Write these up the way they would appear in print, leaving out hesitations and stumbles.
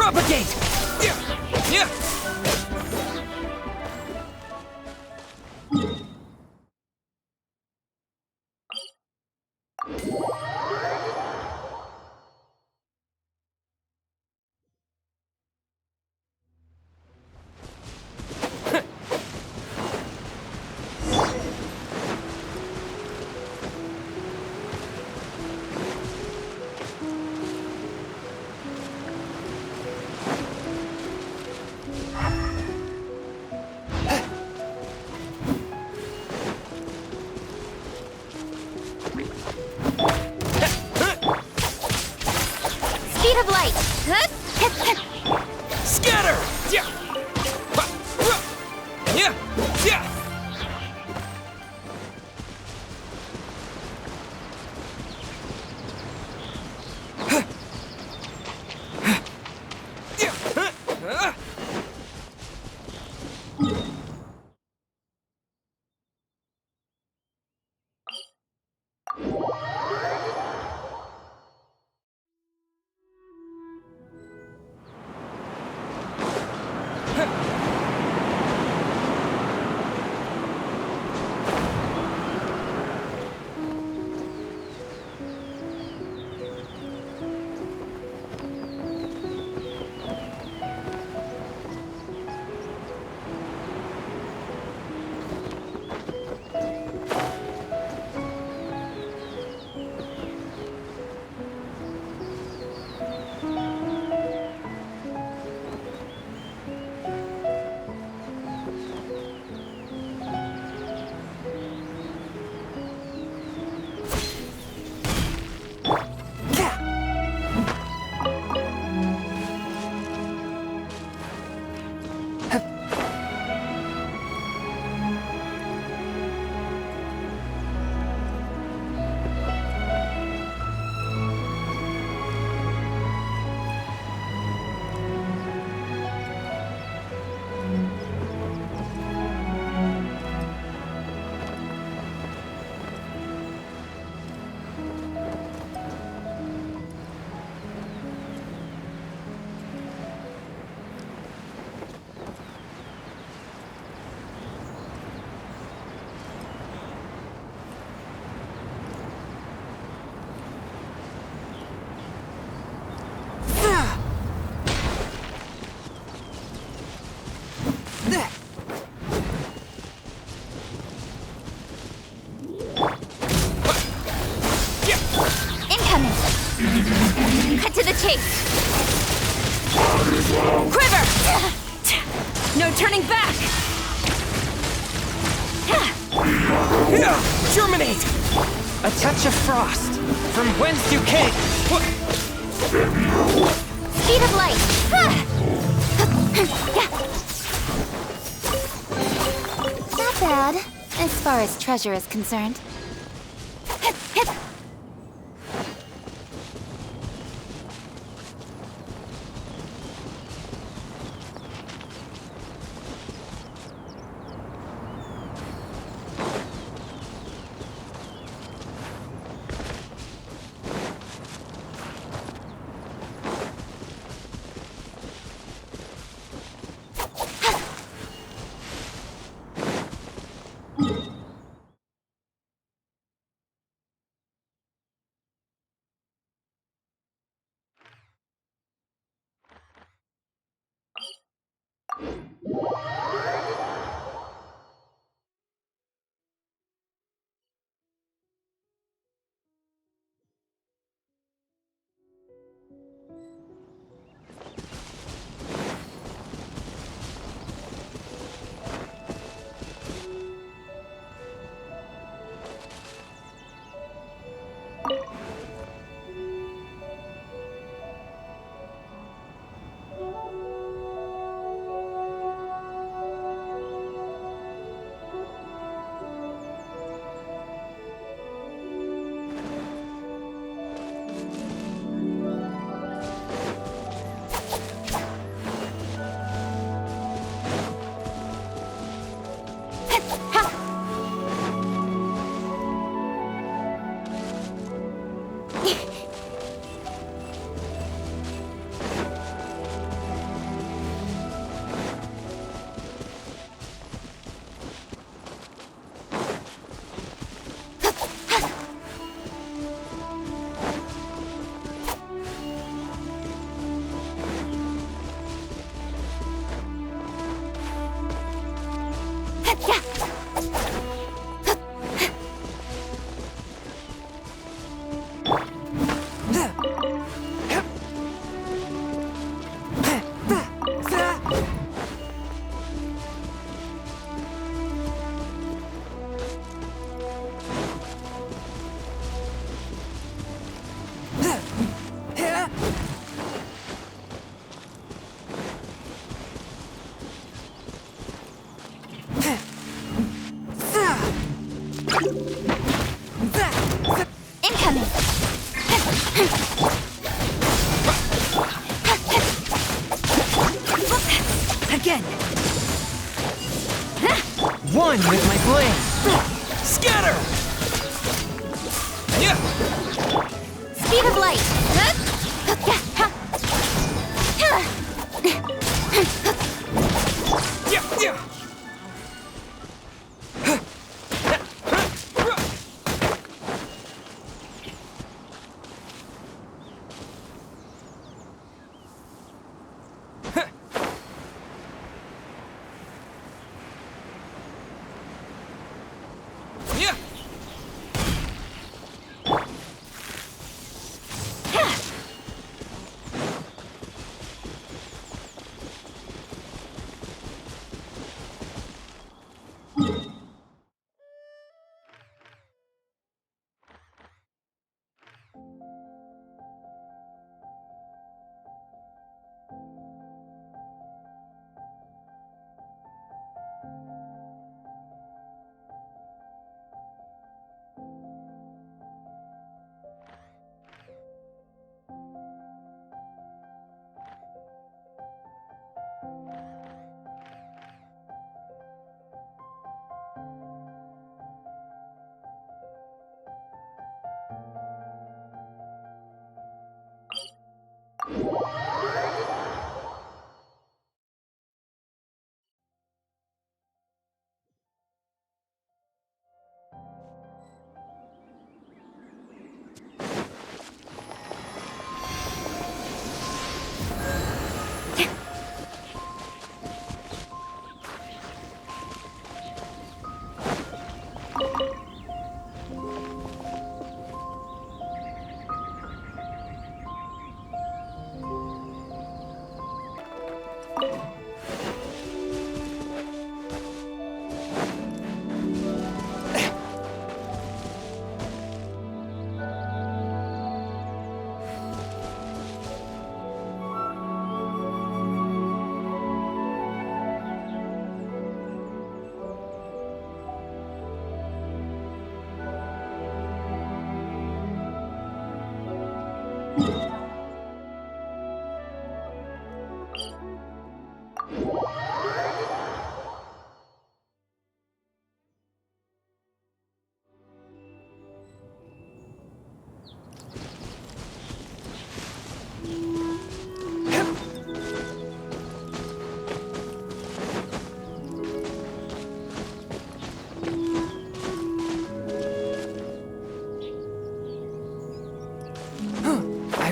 Propagate! Yeah! Yeah! Speed of light! Scatter! Yeah! Yeah! Yeah! Cut to the chase! Quiver! No turning back! Germinate! A touch of frost, from whence you came! Speed of light! Not bad, as far as treasure is concerned. coming. Again. One with my blade. Scatter. Yeah. Speed of light. Yeah. Yeah.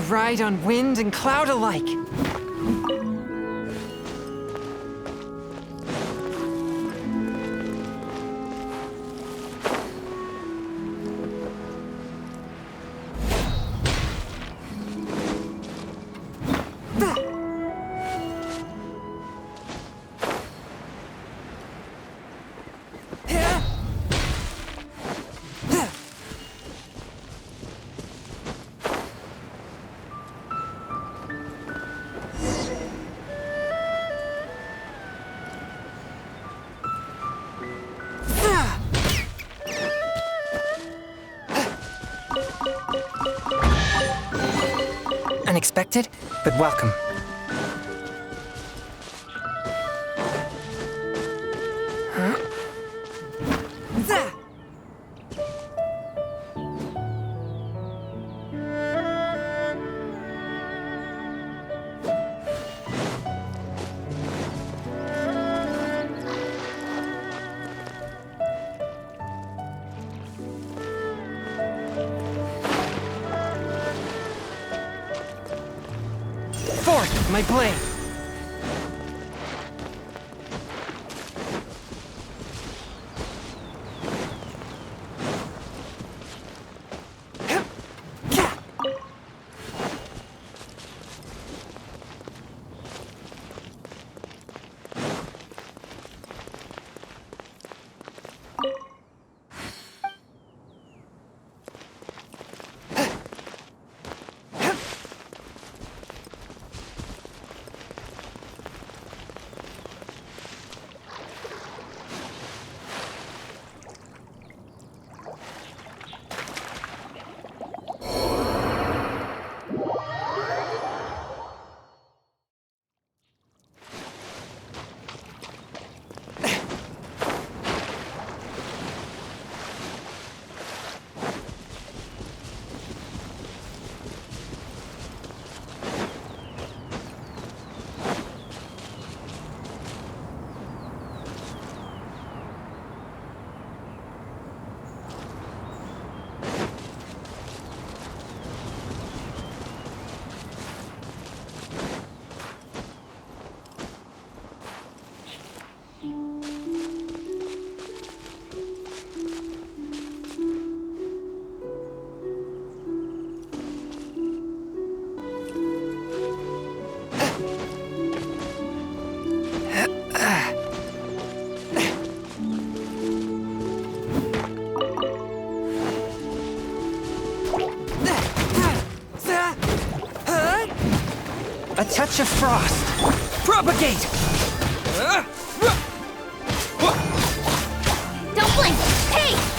Ride on wind and cloud alike. Unexpected, but welcome. Huh? Forth, my blade! A touch of frost. Propagate! Don't blink! Hey!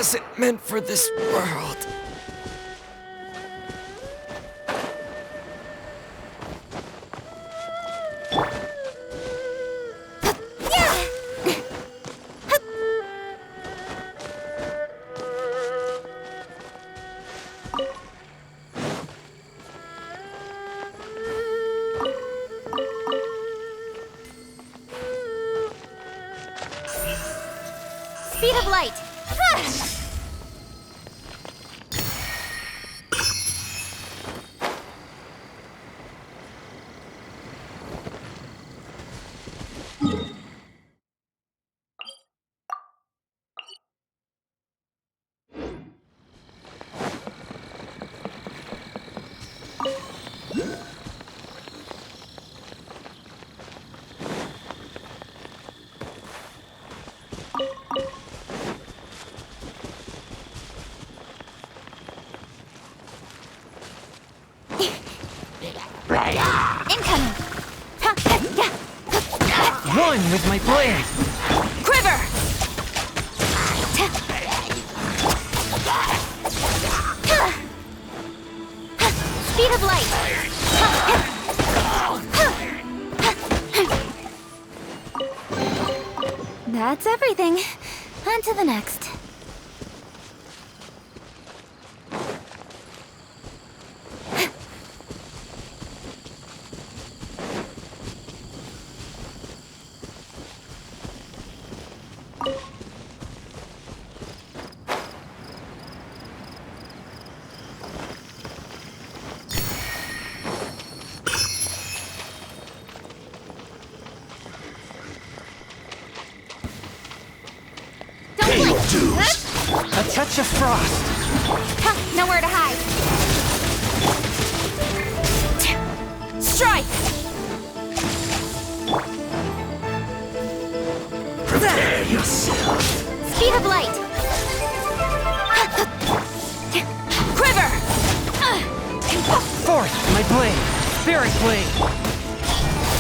wasn't meant for this world. Speed of light! Incoming! One with my blade. Quiver! Speed of light! That's everything. On to the next. A touch of frost. Nowhere to hide. Strike! Prepare yourself. Speed of light! Quiver! Forth, my blade. Spirit blade.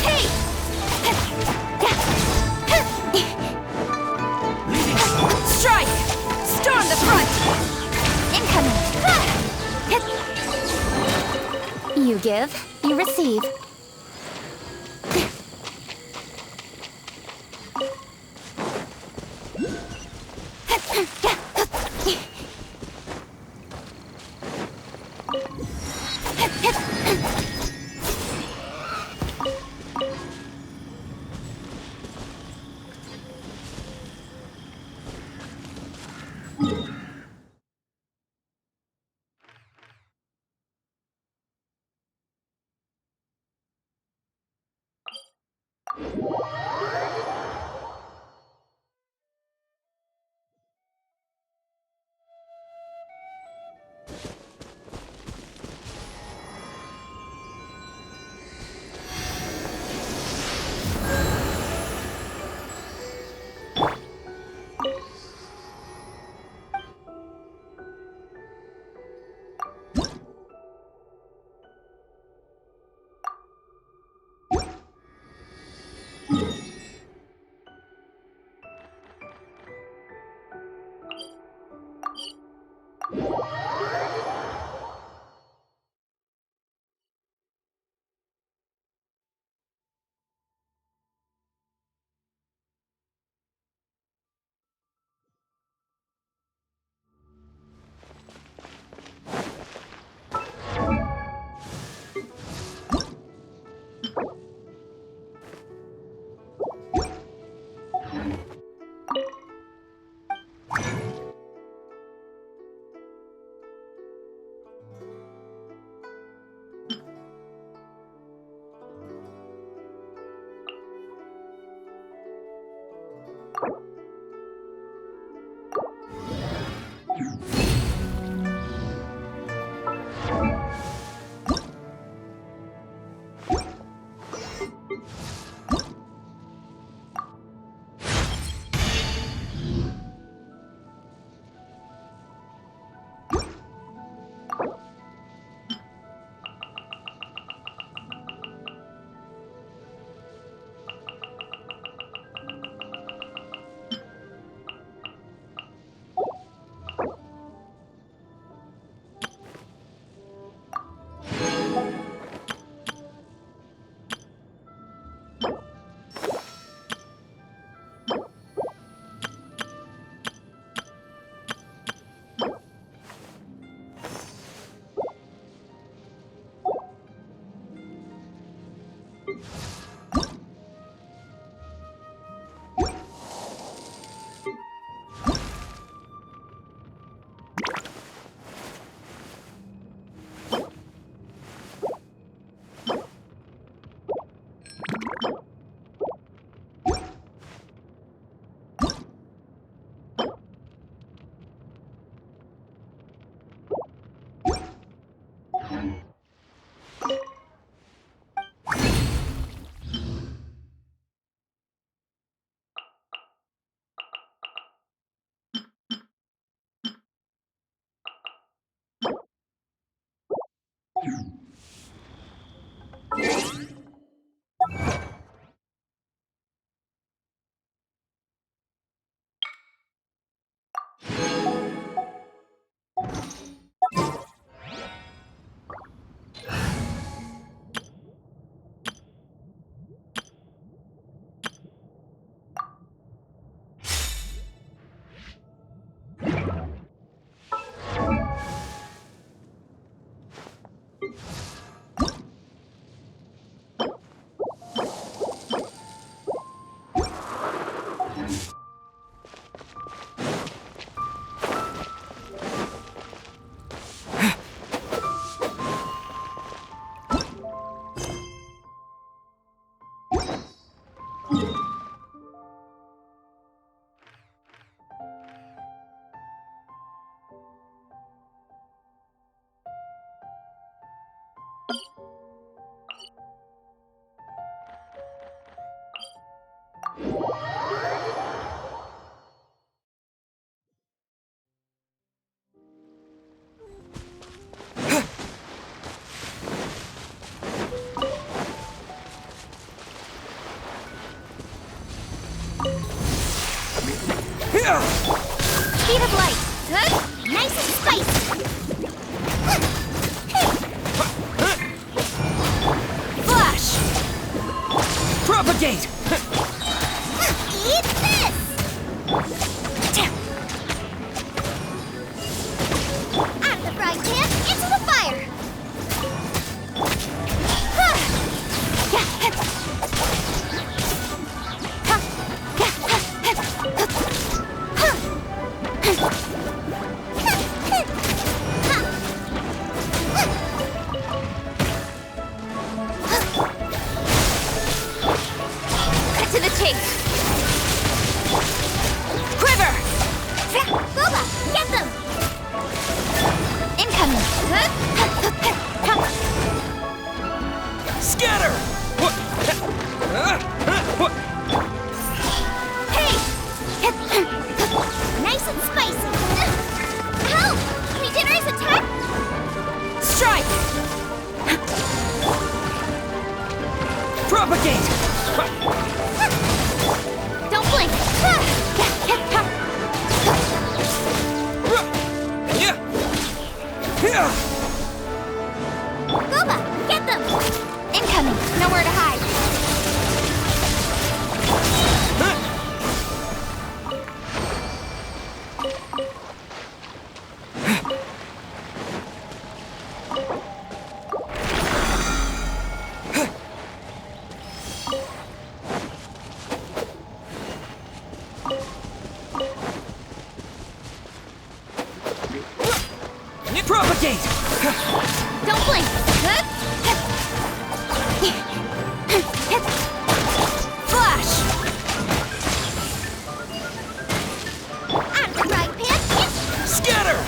Hey! Strike! Storm the front! Incoming! You give, you receive. Speed of light. Good. Nice and spicy. Flash. Propagate! Eat this! Out of the frying pan, into the fire! Cut to the chase! Quiver! Booba, get them! Incoming! Scatter! Hey! Nice and spicy! Help! Regenerate attack! Strike! Propagate! Don't blink! Booba, get them! Incoming! Nowhere to hide! Propagate! Don't blink! Flash! Out of the frying pan! Scatter!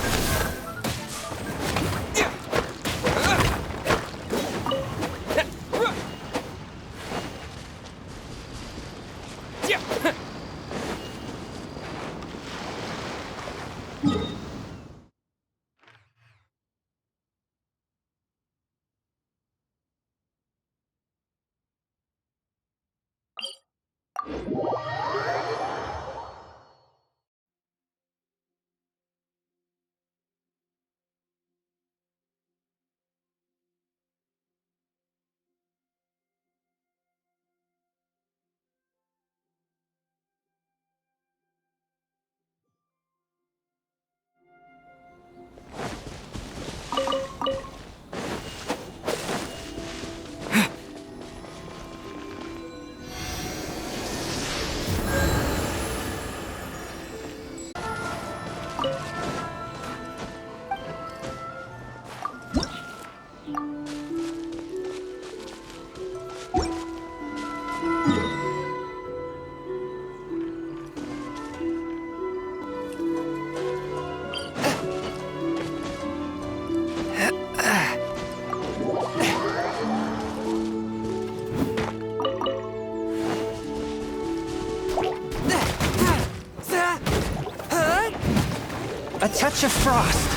A touch of frost.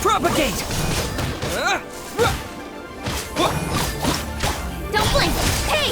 Propagate! Don't blink! Hey!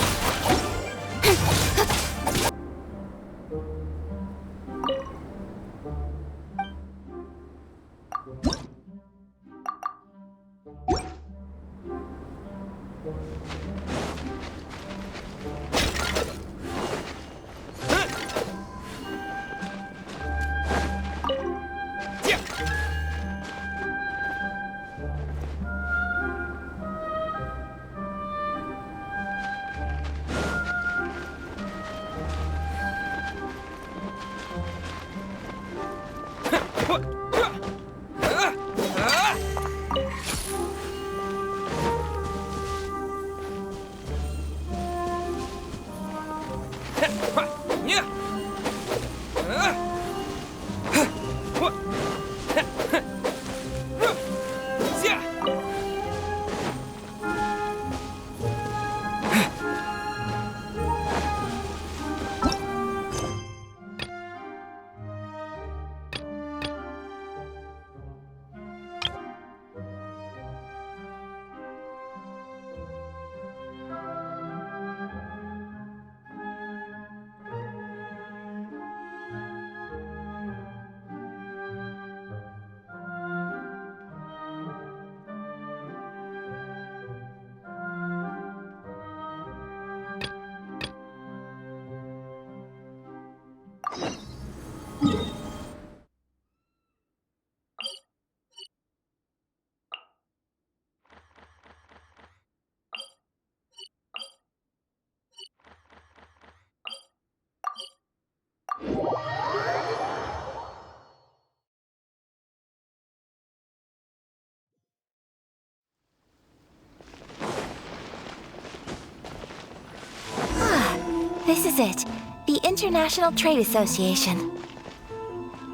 This is it. The International Trade Association.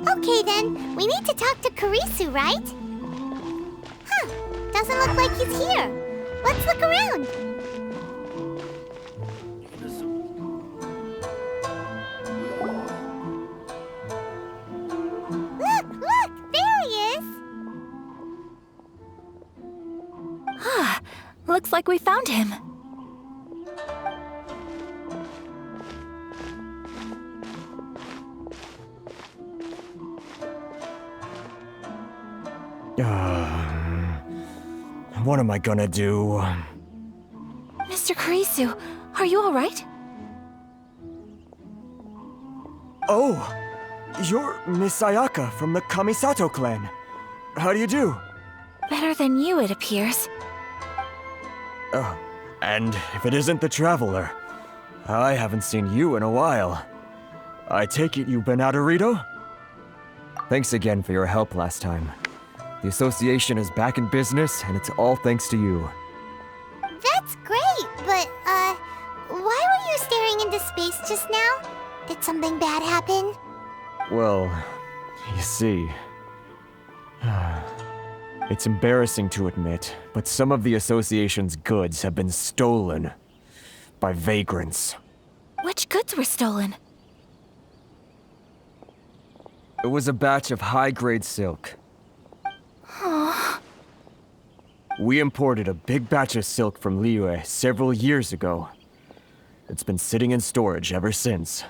Okay then, we need to talk to Kurisu, right? Huh, doesn't look like he's here. Let's look around. Look, there he is! Ah, looks like we found him. What am I gonna do? Mr. Kurisu, are you alright? Oh, you're Miss Ayaka from the Kamisato clan. How do you do? Better than you, it appears. Oh, and if it isn't the Traveler, I haven't seen you in a while. I take it you've been out of Rito? Thanks again for your help last time. The association is back in business, and it's all thanks to you. That's great, but, why were you staring into space just now? Did something bad happen? Well, you see... It's embarrassing to admit, but some of the association's goods have been stolen by vagrants. Which goods were stolen? It was a batch of high-grade silk. We imported a big batch of silk from Liyue several years ago. It's been sitting in storage ever since.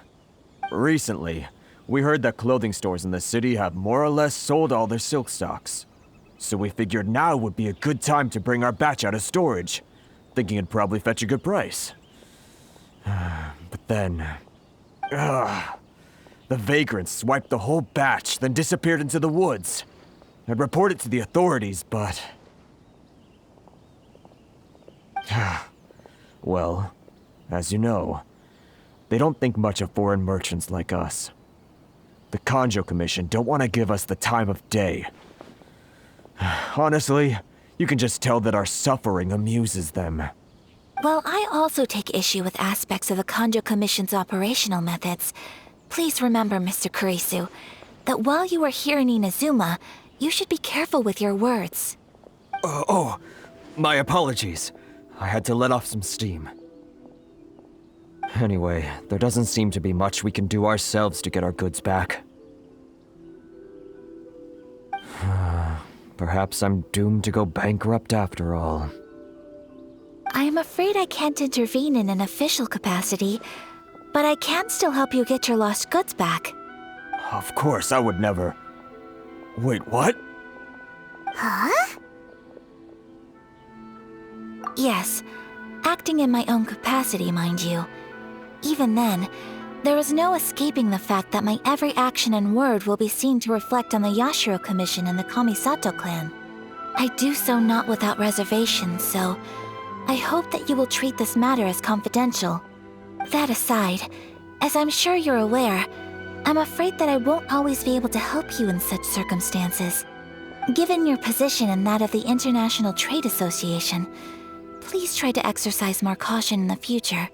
Recently, we heard that clothing stores in the city have more or less sold all their silk stocks. So we figured now would be a good time to bring our batch out of storage, thinking it'd probably fetch a good price. But then... the vagrants swiped the whole batch, then disappeared into the woods. I'd report it to the authorities, but... Well, as you know, they don't think much of foreign merchants like us. The Kanjo Commission don't want to give us the time of day. Honestly, you can just tell that our suffering amuses them. Well, I also take issue with aspects of the Kanjo Commission's operational methods. Please remember, Mr. Kurisu, that while you are here in Inazuma, you should be careful with your words. Oh, my apologies. I had to let off some steam. Anyway, there doesn't seem to be much we can do ourselves to get our goods back. Perhaps I'm doomed to go bankrupt after all. I am afraid I can't intervene in an official capacity, but I can still help you get your lost goods back. Of course, I would never... Wait, what? Huh? Yes, acting in my own capacity, mind you. Even then, there is no escaping the fact that my every action and word will be seen to reflect on the Yashiro Commission and the Kamisato clan. I do so not without reservation, so I hope that you will treat this matter as confidential. That aside, as I'm sure you're aware, I'm afraid that I won't always be able to help you in such circumstances. Given your position and that of the International Trade Association, please try to exercise more caution in the future.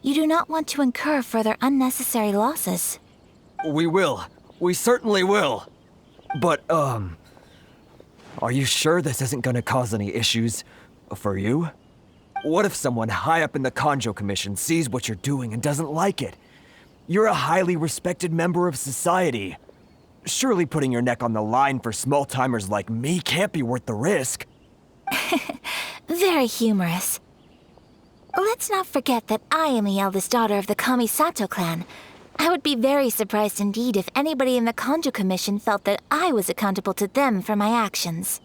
You do not want to incur further unnecessary losses. We will. We certainly will. But, are you sure this isn't gonna cause any issues for you? What if someone high up in the Kanjo Commission sees what you're doing and doesn't like it? You're a highly respected member of society. Surely putting your neck on the line for small-timers like me can't be worth the risk. Very humorous. Let's not forget that I am the eldest daughter of the Kamisato clan. I would be very surprised indeed if anybody in the Kanjo Commission felt that I was accountable to them for my actions.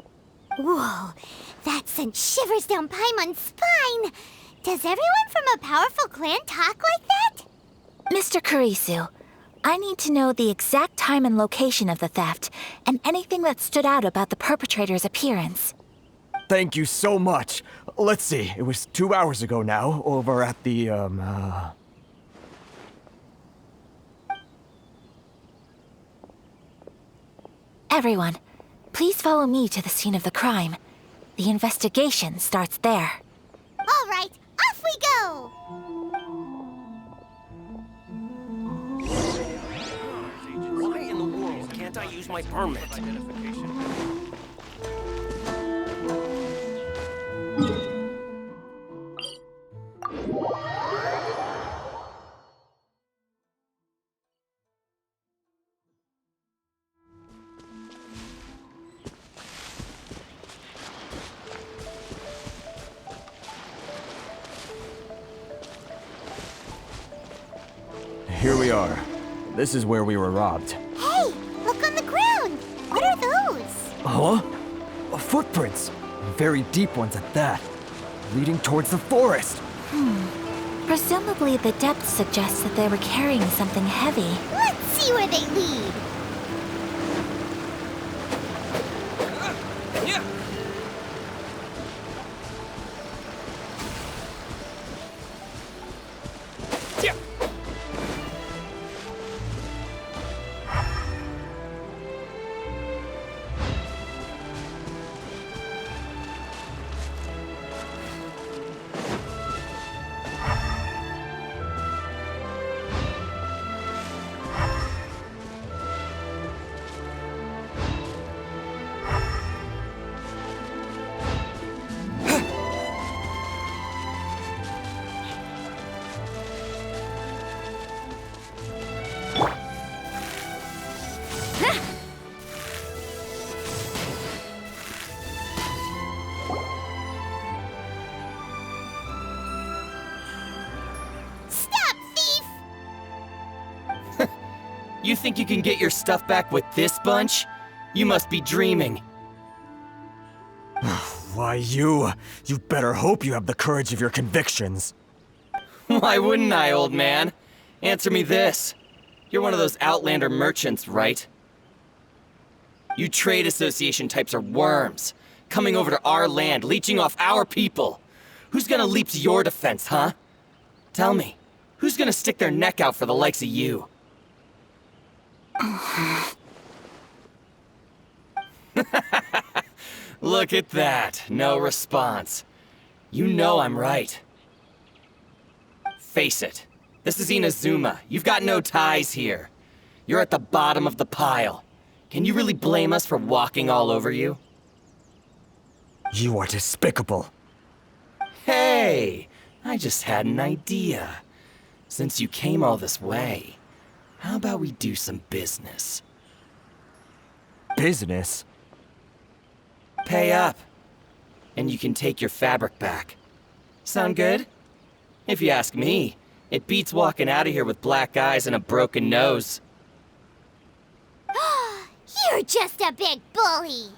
Whoa, that sent shivers down Paimon's spine! Does everyone from a powerful clan talk like that? Mr. Kurisu, I need to know the exact time and location of the theft, and anything that stood out about the perpetrator's appearance. Thank you so much. Let's see, it was 2 hours ago now, over at the, Everyone, please follow me to the scene of the crime. The investigation starts there. All right, off we go! I use my permit? Here we are. This is where we were robbed. Hey, look on the ground. What are those? Huh? Footprints. Very deep ones at that. Leading towards the forest. Presumably the depth suggests that they were carrying something heavy. Let's see where they lead. You think you can get your stuff back with this bunch? You must be dreaming. Why, you better hope you have the courage of your convictions. Why wouldn't I, old man? Answer me this. You're one of those Outlander merchants, right? You trade association types are worms, coming over to our land, leeching off our people. Who's gonna leap to your defense, huh? Tell me, who's gonna stick their neck out for the likes of you? Look at that, no response. You know I'm right. Face it, this is Inazuma. You've got no ties here. You're at the bottom of the pile. Can you really blame us for walking all over you? You are despicable. Hey, I just had an idea. Since you came all this way, how about we do some business? Business? Pay up, and you can take your fabric back. Sound good? If you ask me, it beats walking out of here with black eyes and a broken nose. You're just a big bully.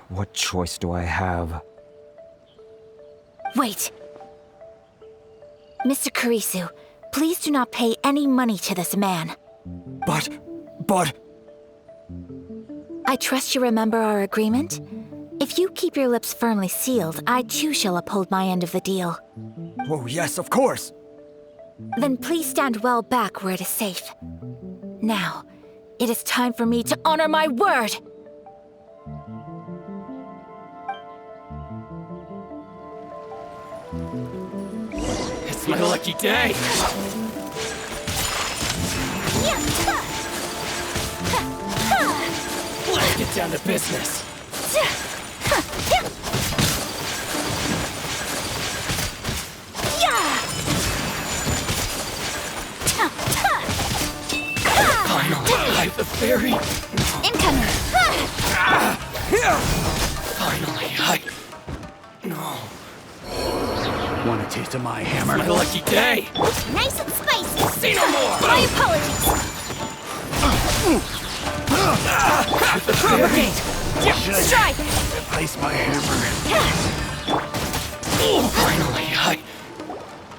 What choice do I have? Wait. Mr. Kurisu, please do not pay any money to this man. But... I trust you remember our agreement? If you keep your lips firmly sealed, I too shall uphold my end of the deal. Oh, yes, of course! Then please stand well back where it is safe. Now, it is time for me to honor my word! It's my lucky day! Let's get down to business! Finally, I the fairy! Incoming! Finally, No. Want a taste of my hammer? My lucky day! Nice and spicy. Say no more! My apologies. Propagate! Strike. Replace my hammer. Finally,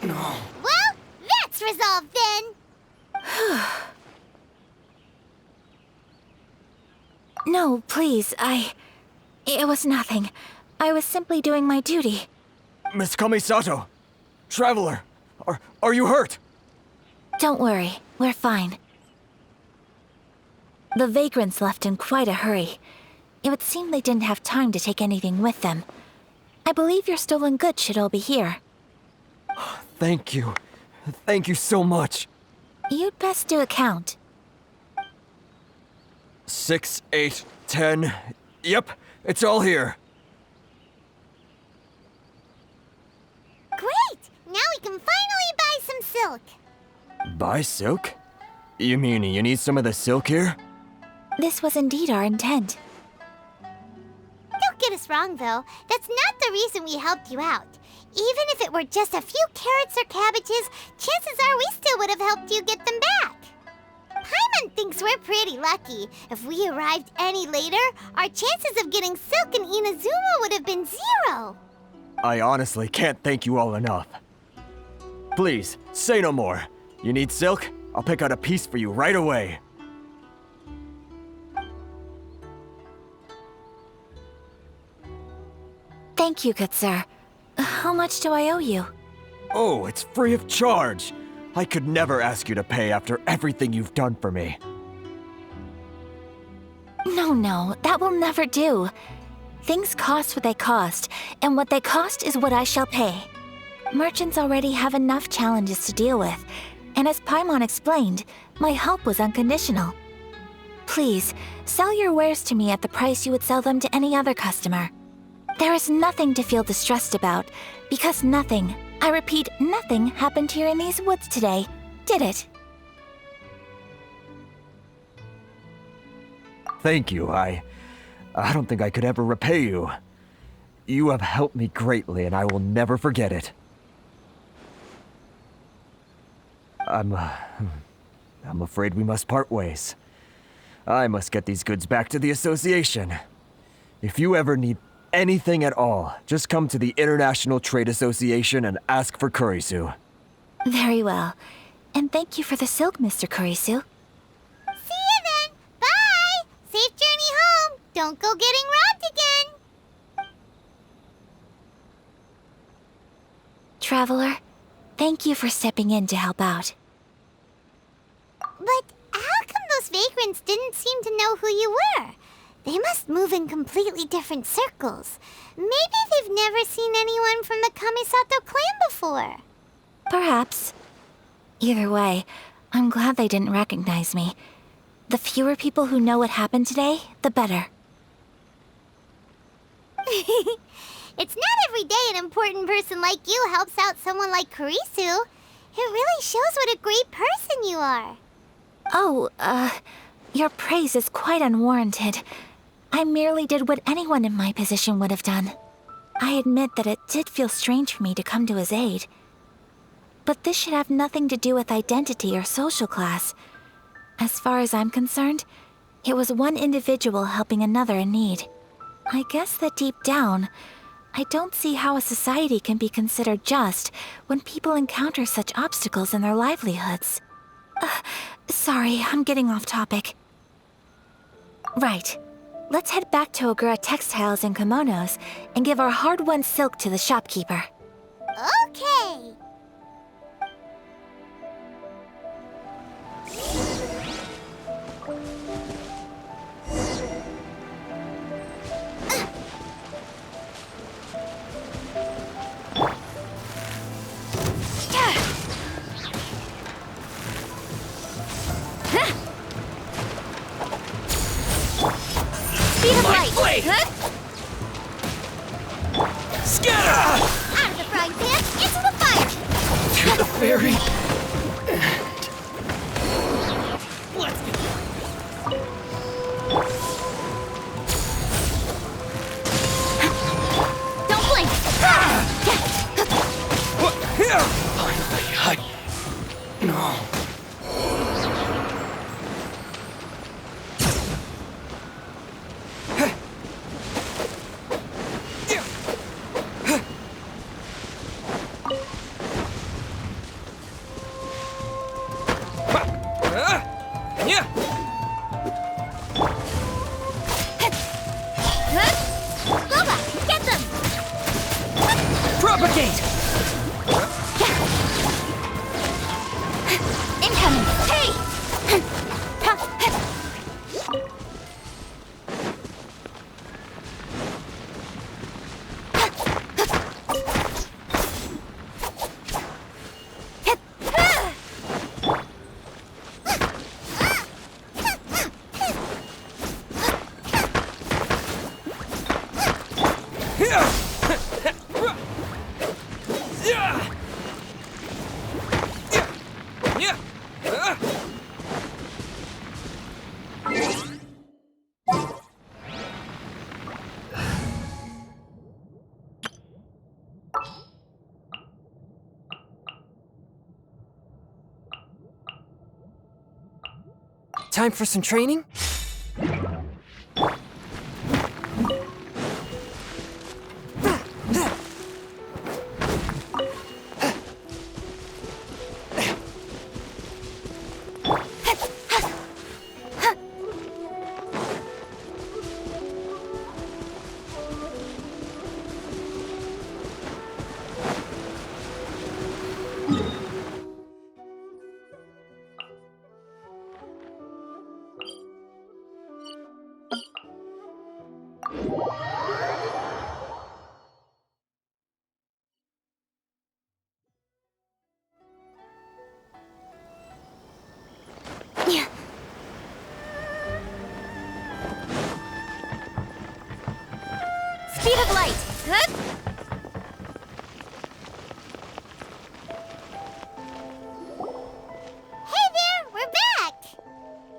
No. Well, that's resolved then. No, please, It was nothing. I was simply doing my duty. Miss Kamisato! Traveler! Are you hurt? Don't worry, we're fine. The vagrants left in quite a hurry. It would seem they didn't have time to take anything with them. I believe your stolen goods should all be here. Thank you. Thank you so much. You'd best do a count. 6, 8, 10. Yep, it's all here. Great! Now we can finally buy some silk. Buy silk? You mean you need some of the silk here? This was indeed our intent. Don't get us wrong, though. That's not the reason we helped you out. Even if it were just a few carrots or cabbages, chances are we still would have helped you get them back. Paimon thinks we're pretty lucky. If we arrived any later, our chances of getting silk and inazuma would have been 0. I honestly can't thank you all enough. Please, say no more. You need silk? I'll pick out a piece for you right away. Thank you, good sir. How much do I owe you? Oh, it's free of charge. I could never ask you to pay after everything you've done for me. No, that will never do. Things cost what they cost, and what they cost is what I shall pay. Merchants already have enough challenges to deal with, and as Paimon explained, my help was unconditional. Please, sell your wares to me at the price you would sell them to any other customer. There is nothing to feel distressed about, because nothing, I repeat, nothing happened here in these woods today, did it? Thank you. I don't think I could ever repay you. You have helped me greatly, and I will never forget it. I'm afraid we must part ways. I must get these goods back to the association. If you ever need anything at all, just come to the International Trade Association and ask for Kurisu. Very well. And thank you for the silk, Mr. Kurisu. See you then! Bye! Safe journey home! Don't go getting robbed again! Traveler, thank you for stepping in to help out. But how come those vagrants didn't seem to know who you were? They must move in completely different circles. Maybe they've never seen anyone from the Kamisato clan before. Perhaps. Either way, I'm glad they didn't recognize me. The fewer people who know what happened today, the better. It's not every day an important person like you helps out someone like Kurisu. It really shows what a great person you are. Oh, your praise is quite unwarranted. I merely did what anyone in my position would have done. I admit that it did feel strange for me to come to his aid. But this should have nothing to do with identity or social class. As far as I'm concerned, it was one individual helping another in need. I guess that deep down, I don't see how a society can be considered just when people encounter such obstacles in their livelihoods. Sorry, I'm getting off topic. Right. Let's head back to Ogura Textiles and Kimonos and give our hard-won silk to the shopkeeper. Okay. Speed of light! Blade! Scatter! Out of the frying pan, into the fire! To the very end. Let's Don't blink! What? Here! Finally, no. Boba, get them! Propagate! Incoming! Hey! Time for some training? Speed of light! Hey there, we're back!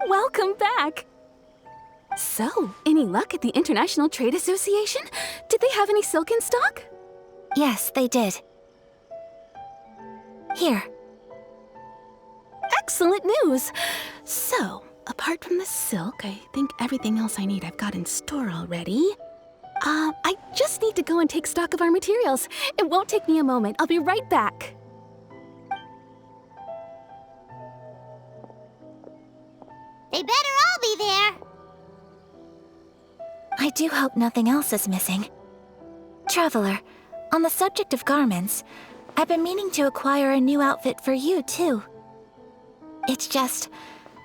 Welcome back! So, any luck at the International Trade Association? Did they have any silk in stock? Yes, they did. Here. Excellent news! So, apart from the silk, I think everything else I need I've got in store already. I just need to go and take stock of our materials. It won't take me a moment. I'll be right back. They better all be there. I do hope nothing else is missing. Traveler, on the subject of garments, I've been meaning to acquire a new outfit for you, too. It's just,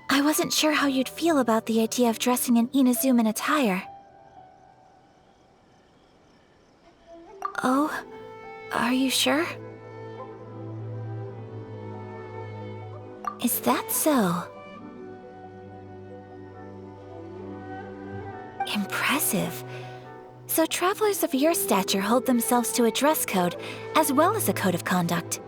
I wasn't sure how you'd feel about the idea of dressing in Inazuman attire. Oh, are you sure? Is that so? Impressive. So travelers of your stature hold themselves to a dress code, as well as a code of conduct.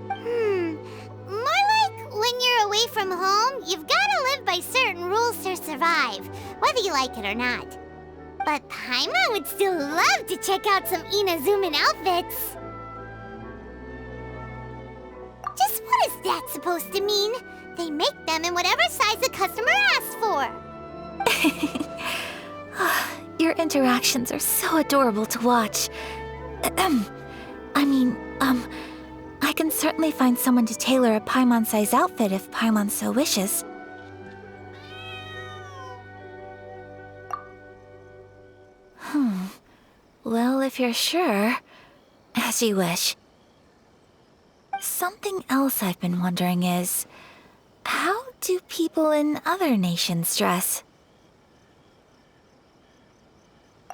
More like when you're away from home, you've gotta live by certain rules to survive, whether you like it or not. But Paimon would still love to check out some Inazuman outfits. Just what is that supposed to mean? They make them in whatever size the customer asks for. Your interactions are so adorable to watch. I can certainly find someone to tailor a Paimon-size outfit if Paimon so wishes. Well, if you're sure, as you wish. Something else I've been wondering is, how do people in other nations dress?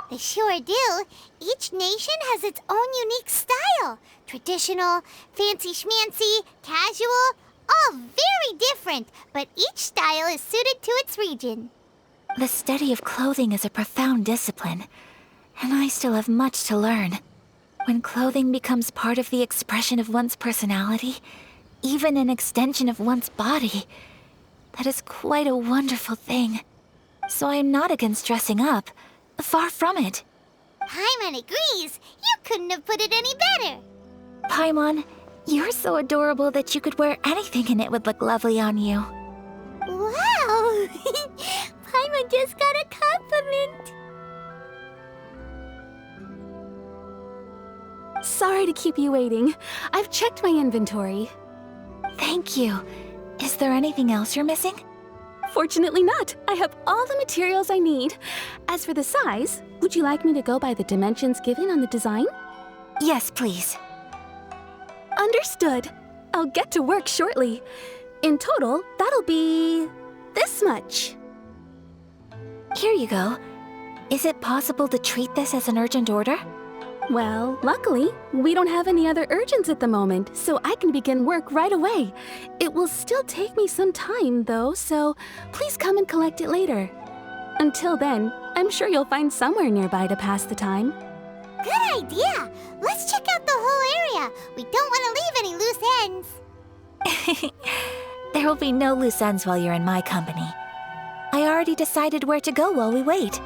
They sure do. Each nation has its own unique style. Traditional, fancy schmancy, casual, all very different, but each style is suited to its region. The study of clothing is a profound discipline, and I still have much to learn. When clothing becomes part of the expression of one's personality, even an extension of one's body, that is quite a wonderful thing. So I am not against dressing up. Far from it. Paimon agrees. You couldn't have put it any better. Paimon, you're so adorable that you could wear anything and it would look lovely on you. Wow! Paimon just got a compliment. Sorry to keep you waiting. I've checked my inventory. Thank you. Is there anything else you're missing? Fortunately not. I have all the materials I need. As for the size, would you like me to go by the dimensions given on the design? Yes, please. Understood. I'll get to work shortly. In total, that'll be this much. Here you go. Is it possible to treat this as an urgent order? Well, luckily, we don't have any other urgents at the moment, so I can begin work right away. It will still take me some time, though, so please come and collect it later. Until then, I'm sure you'll find somewhere nearby to pass the time. Good idea. Let's check out the whole area. We don't want to leave any loose ends. There will be no loose ends while you're in my company. I already decided where to go while we wait.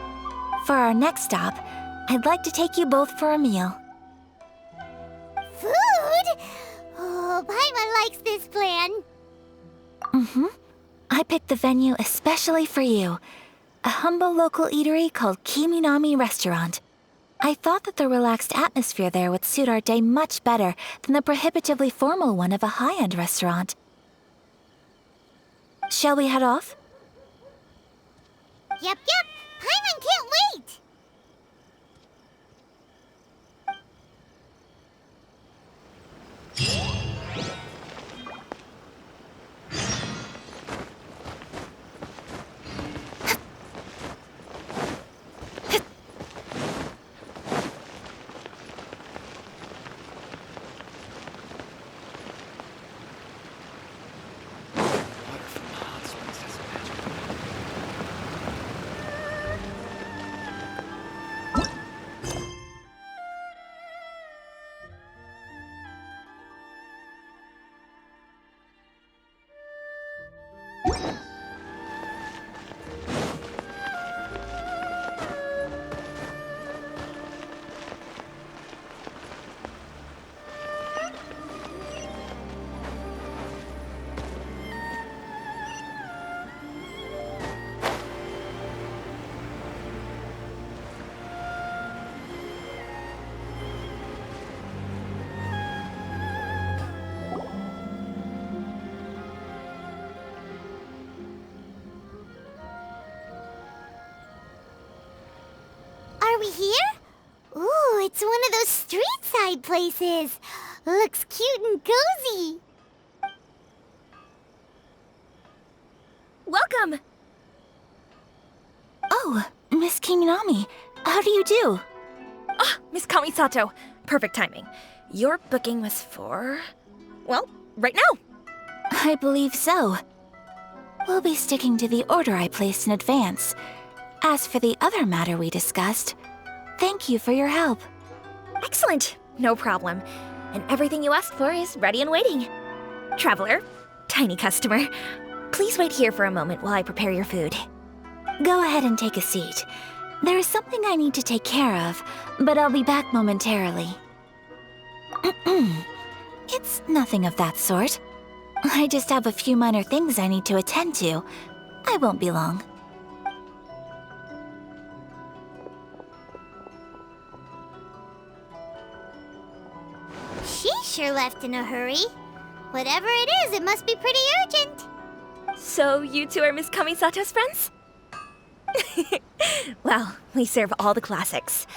For our next stop, I'd like to take you both for a meal. Food? Oh, Paimon likes this plan. I picked the venue especially for you. A humble local eatery called Kiminami Restaurant. I thought that the relaxed atmosphere there would suit our day much better than the prohibitively formal one of a high-end restaurant. Shall we head off? Yep. Paimon can't wait! Are we here? Ooh, it's one of those street-side places. Looks cute and cozy. Welcome! Oh, Miss Kiminami, how do you do? Ah, Miss Kamisato. Perfect timing. Your booking was for... well, right now. I believe so. We'll be sticking to the order I placed in advance. As for the other matter we discussed, thank you for your help. Excellent. No problem. And everything you asked for is ready and waiting. Traveler, tiny customer, please wait here for a moment while I prepare your food. Go ahead and take a seat. There is something I need to take care of, but I'll be back momentarily. It's nothing of that sort. I just have a few minor things I need to attend to. I won't be long. She sure left in a hurry. Whatever it is, it must be pretty urgent. So you two are Miss Kamisato's friends? Well, we serve all the classics.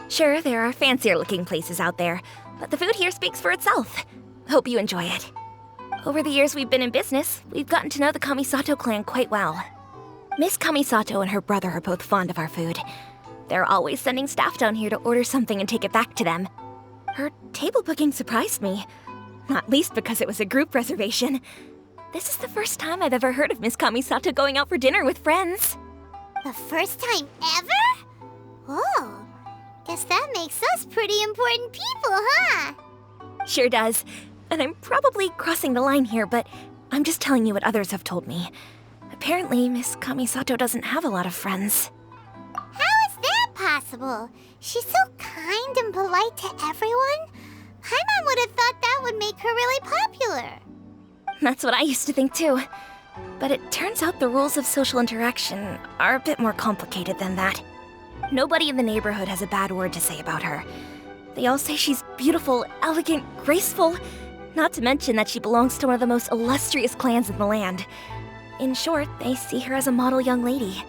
Sure, there are fancier-looking places out there, but the food here speaks for itself. Hope you enjoy it. Over the years we've been in business, we've gotten to know the Kamisato clan quite well. Miss Kamisato and her brother are both fond of our food. They're always sending staff down here to order something and take it back to them. Her table booking surprised me, not least because it was a group reservation. This is the first time I've ever heard of Miss Kamisato going out for dinner with friends. The first time ever? Oh, guess that makes us pretty important people, huh? Sure does. And I'm probably crossing the line here, but I'm just telling you what others have told me. Apparently, Miss Kamisato doesn't have a lot of friends. How is that possible? She's so kind and polite to everyone. Paimon would have thought that would make her really popular. That's what I used to think too. But it turns out the rules of social interaction are a bit more complicated than that. Nobody in the neighborhood has a bad word to say about her. They all say she's beautiful, elegant, graceful, not to mention that she belongs to one of the most illustrious clans in the land. In short, they see her as a model young lady.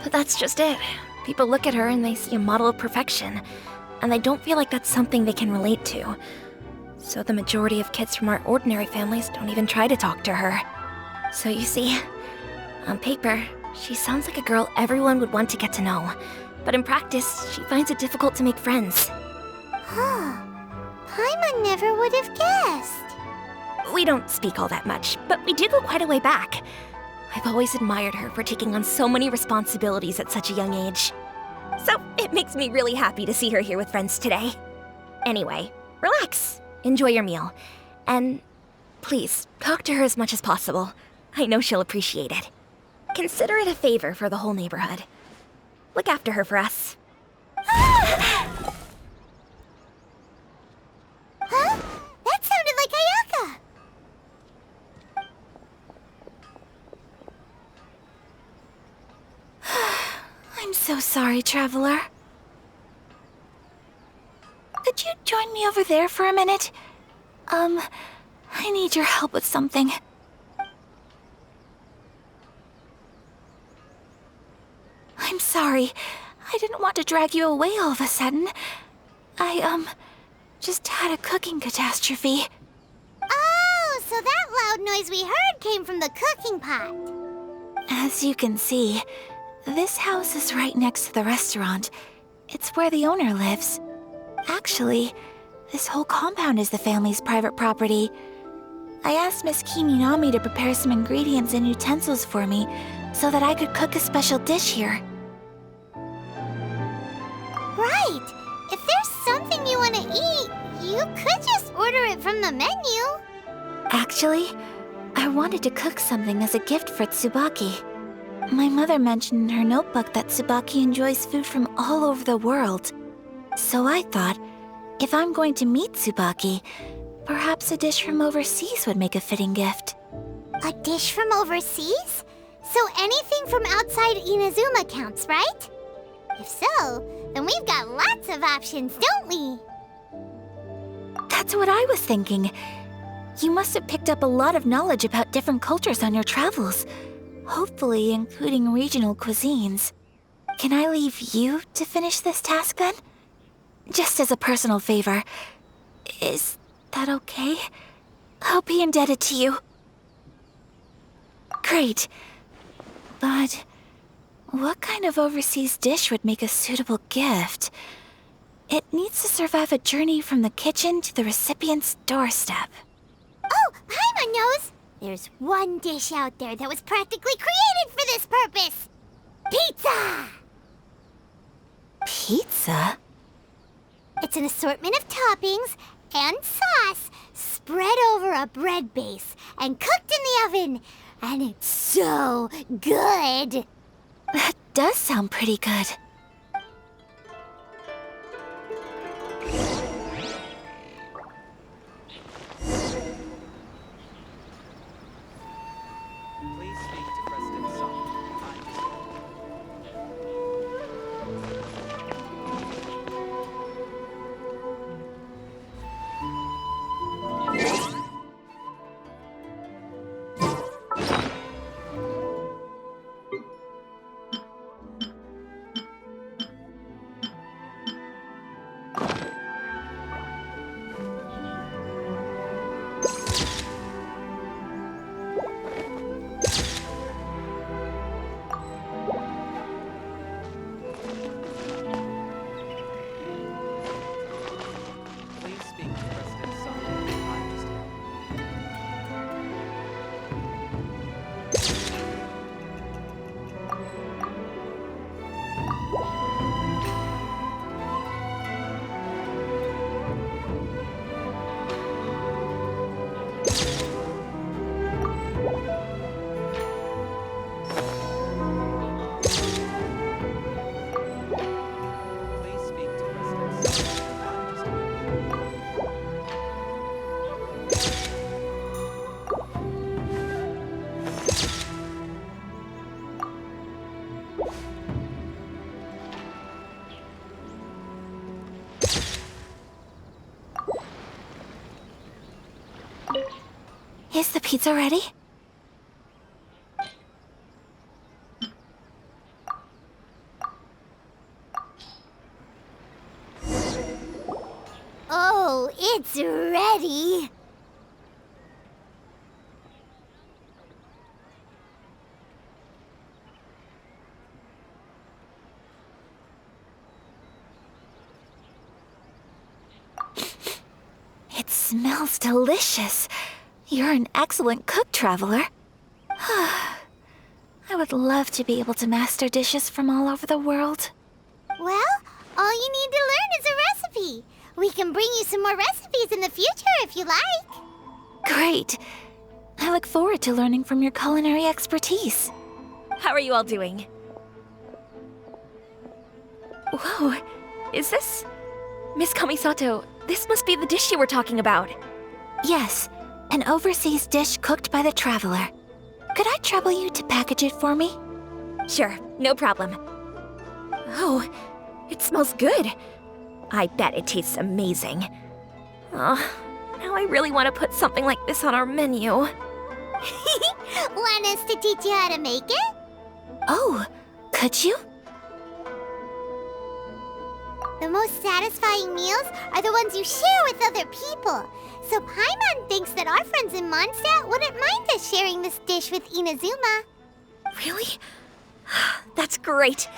But that's just it. People look at her and they see a model of perfection, and they don't feel like that's something they can relate to. So the majority of kids from our ordinary families don't even try to talk to her. So you see, on paper, she sounds like a girl everyone would want to get to know. But in practice, she finds it difficult to make friends. Huh. Paimon never would have guessed. We don't speak all that much, but we do go quite a way back. I've always admired her for taking on so many responsibilities at such a young age. So it makes me really happy to see her here with friends today. Anyway, relax, enjoy your meal, and please, talk to her as much as possible. I know she'll appreciate it. Consider it a favor for the whole neighborhood. Look after her for us. Huh? That sounded like Ayaka! so sorry, traveler. Could you join me over there for a minute? I need your help with something. I'm sorry. I didn't want to drag you away all of a sudden. I, just had a cooking catastrophe. Oh, so that loud noise we heard came from the cooking pot. As you can see, this house is right next to the restaurant. It's where the owner lives. Actually, this whole compound is the family's private property. I asked Miss Kiminami to prepare some ingredients and utensils for me so that I could cook a special dish here. Right! If there's something you want to eat, you could just order it from the menu. Actually, I wanted to cook something as a gift for Tsubaki. My mother mentioned in her notebook that Tsubaki enjoys food from all over the world. So I thought, if I'm going to meet Tsubaki, perhaps a dish from overseas would make a fitting gift. A dish from overseas? So anything from outside Inazuma counts, right? If so, then we've got lots of options, don't we? That's what I was thinking. You must have picked up a lot of knowledge about different cultures on your travels, hopefully including regional cuisines. Can I leave you to finish this task then? Just as a personal favor. Is that okay? I'll be indebted to you. Great. But what kind of overseas dish would make a suitable gift? It needs to survive a journey from the kitchen to the recipient's doorstep. Oh, Paimon knows! There's one dish out there that was practically created for this purpose! Pizza! Pizza? It's an assortment of toppings and sauce spread over a bread base and cooked in the oven. And it's so good! That does sound pretty good. Please speak to President Song. Please speak to President Song. I understand. Please speak to President Song. I understand. Is the pizza ready? Oh, it's ready! It smells delicious. You're an excellent cook, traveler. I would love to be able to master dishes from all over the world. Well, all you need to learn is a recipe. We can bring you some more recipes in the future if you like. Great. I look forward to learning from your culinary expertise. How are you all doing? Whoa, is this... Miss Kamisato, this must be the dish you were talking about. Yes, an overseas dish cooked by the traveler. Could I trouble you to package it for me? Sure, no problem. Oh, it smells good. I bet it tastes amazing. Oh, now I really want to put something like this on our menu. Want us to teach you how to make it? Oh, could you? The most satisfying meals are the ones you share with other people. So Paimon thinks that our friends in Mondstadt wouldn't mind us sharing this dish with Inazuma. Really? That's great.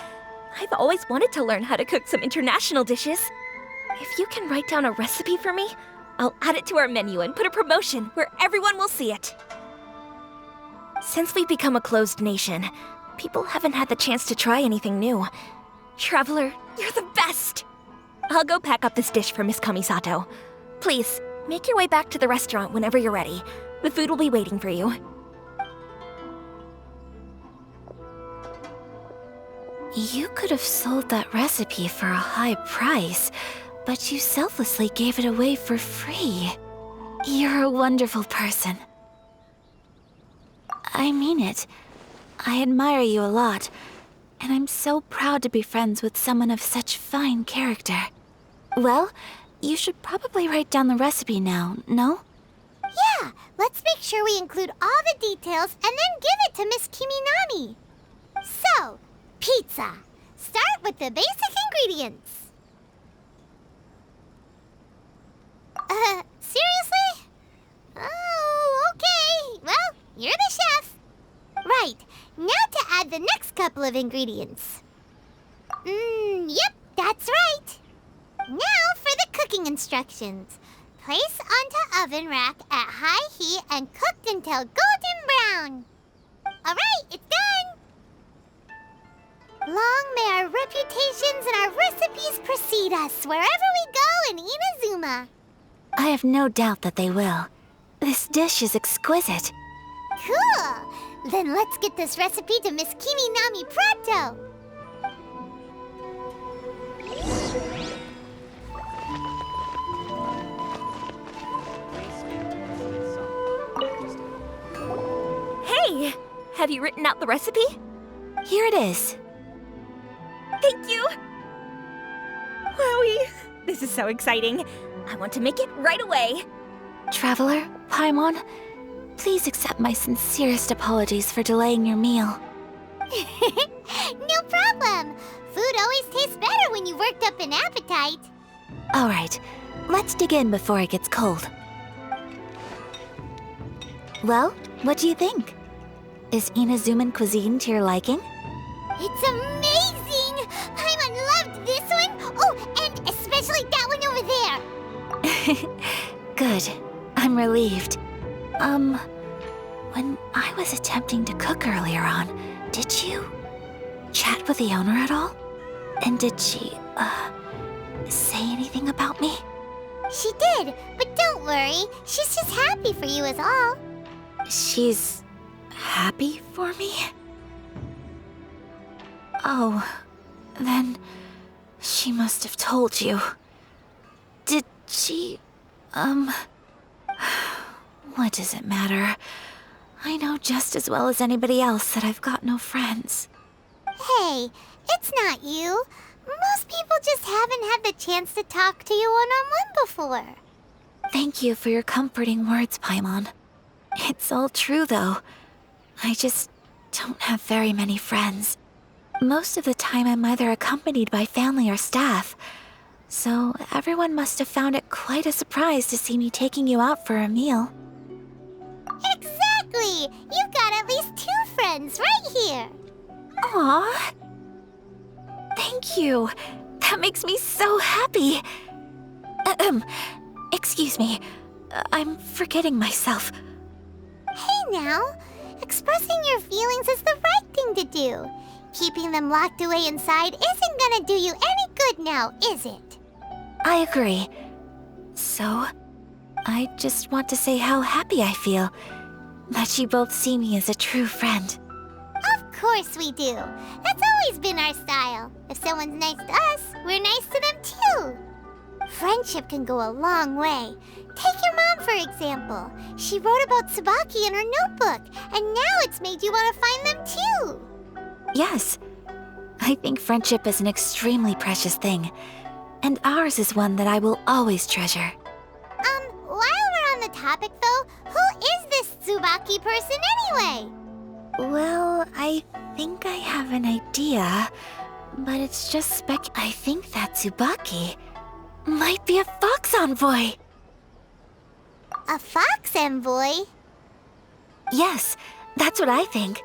I've always wanted to learn how to cook some international dishes. If you can write down a recipe for me, I'll add it to our menu and put a promotion where everyone will see it. Since we've become a closed nation, people haven't had the chance to try anything new. Traveler, you're the best! I'll go pack up this dish for Miss Kamisato. Please, make your way back to the restaurant whenever you're ready. The food will be waiting for you. You could have sold that recipe for a high price, but you selflessly gave it away for free. You're a wonderful person. I mean it. I admire you a lot, and I'm so proud to be friends with someone of such fine character. Well, you should probably write down the recipe now, no? Yeah, let's make sure we include all the details and then give it to Miss Kiminami. So, pizza. Start with the basic ingredients. Seriously? Oh, okay. Well, you're the chef. Right, now to add the next couple of ingredients. Yep, that's right. Now for the cooking instructions. Place onto oven rack at high heat and cooked until golden brown. Alright, it's done! Long may our reputations and our recipes precede us wherever we go in Inazuma. I have no doubt that they will. This dish is exquisite. Cool! Then let's get this recipe to Miss Kiminami pronto! Hey! Have you written out the recipe? Here it is. Thank you! Wowie! This is so exciting. I want to make it right away. Traveler, Paimon, please accept my sincerest apologies for delaying your meal. No problem! Food always tastes better when you've worked up an appetite. All right, let's dig in before it gets cold. Well, what do you think? Is Inazuman cuisine to your liking? It's amazing! Paimon loved this one! Oh, and especially that one over there! Good. I'm relieved. When I was attempting to cook earlier on, did you chat with the owner at all? And did she, say anything about me? She did, but don't worry. She's just happy for you is all. She's happy for me? Oh, then she must have told you. Did she, what does it matter? I know just as well as anybody else that I've got no friends. Hey, it's not you. Most people just haven't had the chance to talk to you one-on-one before. Thank you for your comforting words, Paimon. It's all true, though. I just don't have very many friends. Most of the time I'm either accompanied by family or staff. So everyone must have found it quite a surprise to see me taking you out for a meal. Exactly! You've got at least 2 friends right here. Aww. Thank you. That makes me so happy. Excuse me. I'm forgetting myself. Hey now, expressing your feelings is the right thing to do. Keeping them locked away inside isn't gonna do you any good now, is it? I agree. So, I just want to say how happy I feel that you both see me as a true friend. Of course we do. That's always been our style. If someone's nice to us, we're nice to them too. Friendship can go a long way. Take your mom, for example. She wrote about Tsubaki in her notebook, and now it's made you want to find them too. Yes, I think friendship is an extremely precious thing, and ours is one that I will always treasure. While we're on the topic though, who is this Tsubaki person anyway? Well, I think I have an idea, but it's just I think that Tsubaki might be a fox envoy. A fox envoy? Yes, that's what I think.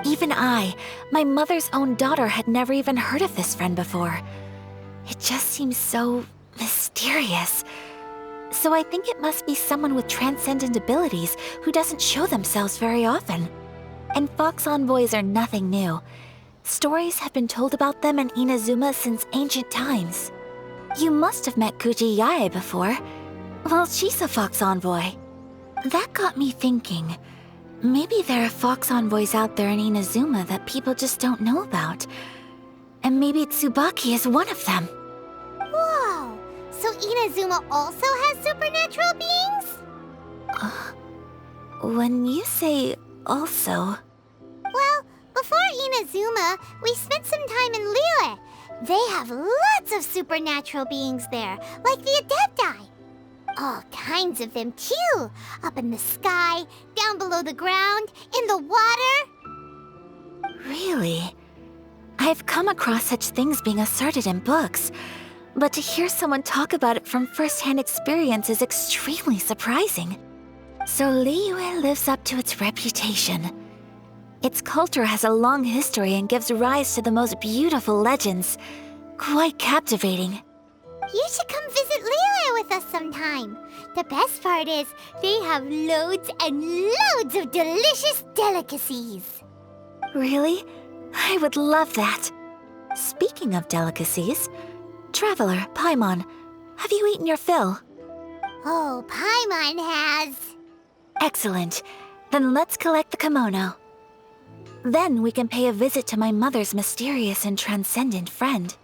Even I, my mother's own daughter, had never even heard of this friend before. It just seems so mysterious. So I think it must be someone with transcendent abilities who doesn't show themselves very often. And fox envoys are nothing new. Stories have been told about them in Inazuma since ancient times. You must have met Kuji Yae before. Well, she's a fox envoy. That got me thinking. Maybe there are fox envoys out there in Inazuma that people just don't know about. And maybe Tsubaki is one of them. Whoa! So Inazuma also has supernatural beings? When you say also... Well, before Inazuma, we spent some time in Liyue. They have lots of supernatural beings there, like the Adepti. All kinds of them too. Up in the sky, down below the ground, in the water. Really? I've come across such things being asserted in books, but to hear someone talk about it from first-hand experience is extremely surprising. So Liyue lives up to its reputation. Its culture has a long history and gives rise to the most beautiful legends. Quite captivating. You should come visit Liyue with us sometime. The best part is, they have loads and loads of delicious delicacies. Really? I would love that. Speaking of delicacies, Traveler, Paimon, have you eaten your fill? Oh, Paimon has. Excellent. Then let's collect the kimono. Then we can pay a visit to my mother's mysterious and transcendent friend.